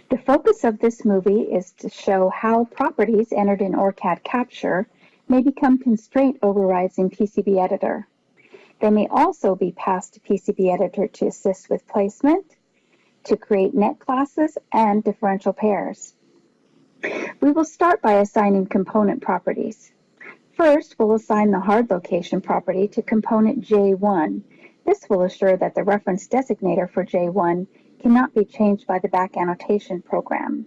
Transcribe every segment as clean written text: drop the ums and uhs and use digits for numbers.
The focus of this movie is to show how properties entered in ORCAD Capture may become constraint overrides in PCB Editor. They may also be passed to PCB Editor to assist with placement, to create net classes, and differential pairs. We will start by assigning component properties. First, we'll assign the hard location property to component J1. This will assure that the reference designator for J1 cannot be changed by the back annotation program.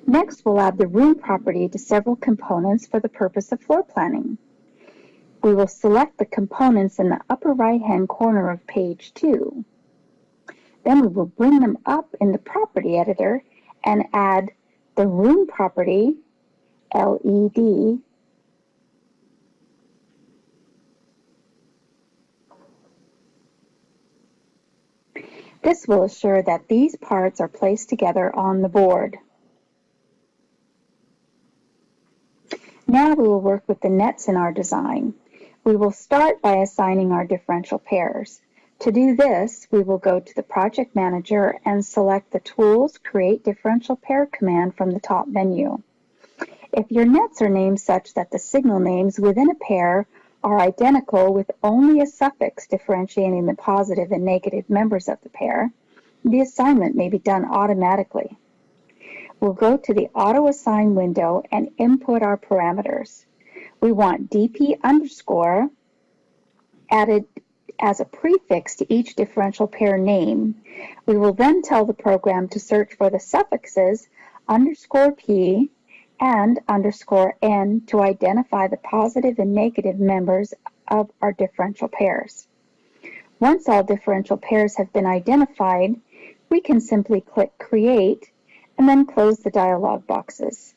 Next, we'll add the room property to several components for the purpose of floor planning. We will select the components in the upper right-hand corner of page 2. Then we will bring them up in the property editor and add the room property, LED, This will assure that these parts are placed together on the board. Now we will work with the nets in our design. We will start by assigning our differential pairs. To do this, we will go to the Project Manager and select the Tools Create Differential Pair command from the top menu. If your nets are named such that the signal names within a pair are identical with only a suffix differentiating the positive and negative members of the pair, the assignment may be done automatically. We'll go to the Auto Assign window and input our parameters. We want DP underscore added as a prefix to each differential pair name. We will then tell the program to search for the suffixes underscore P and underscore N to identify the positive and negative members of our differential pairs. Once all differential pairs have been identified, we can simply click Create and then close the dialog boxes.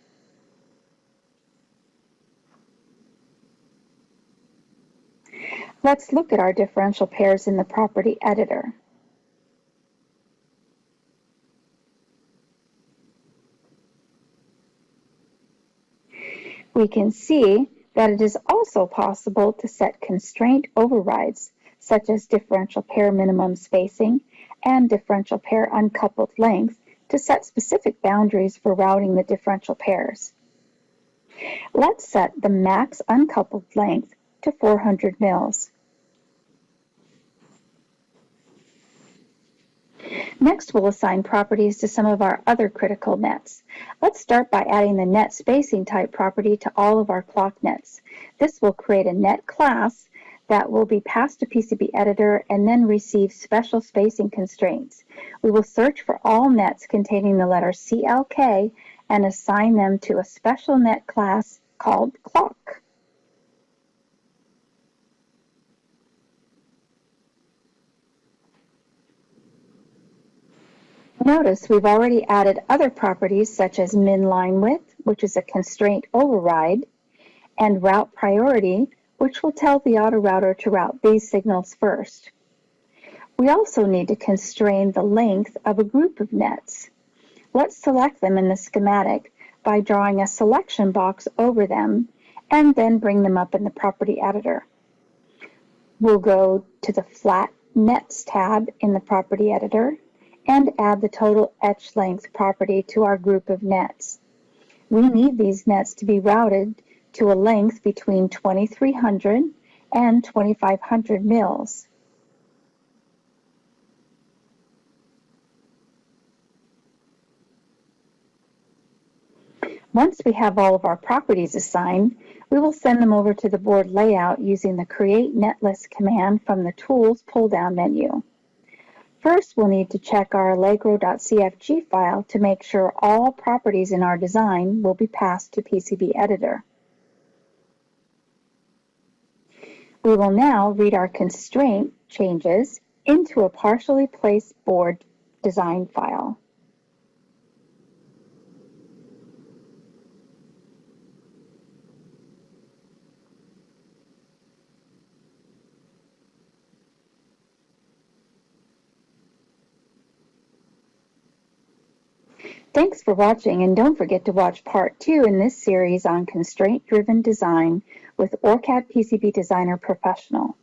Let's look at our differential pairs in the property editor. We can see that it is also possible to set constraint overrides, such as differential pair minimum spacing and differential pair uncoupled length, to set specific boundaries for routing the differential pairs. Let's set the max uncoupled length to 400 mils. Next, we'll assign properties to some of our other critical nets. Let's start by adding the net spacing type property to all of our clock nets. This will create a net class that will be passed to PCB Editor and then receive special spacing constraints. We will search for all nets containing the letter CLK and assign them to a special net class called clock. Notice we've already added other properties such as min line width, which is a constraint override, and route priority, which will tell the autorouter to route these signals first. We also need to constrain the length of a group of nets. Let's select them in the schematic by drawing a selection box over them and then bring them up in the property editor. We'll go to the Flat Nets tab in the property editor and add the total etch length property to our group of nets. We need these nets to be routed to a length between 2300 and 2500 mils. Once we have all of our properties assigned, we will send them over to the board layout using the Create Netlist command from the Tools pull-down menu. First, we'll need to check our allegro.cfg file to make sure all properties in our design will be passed to PCB Editor. We will now read our constraint changes into a partially placed board design file. Thanks for watching, and don't forget to watch part 2 in this series on constraint-driven design with ORCAD PCB Designer Professional.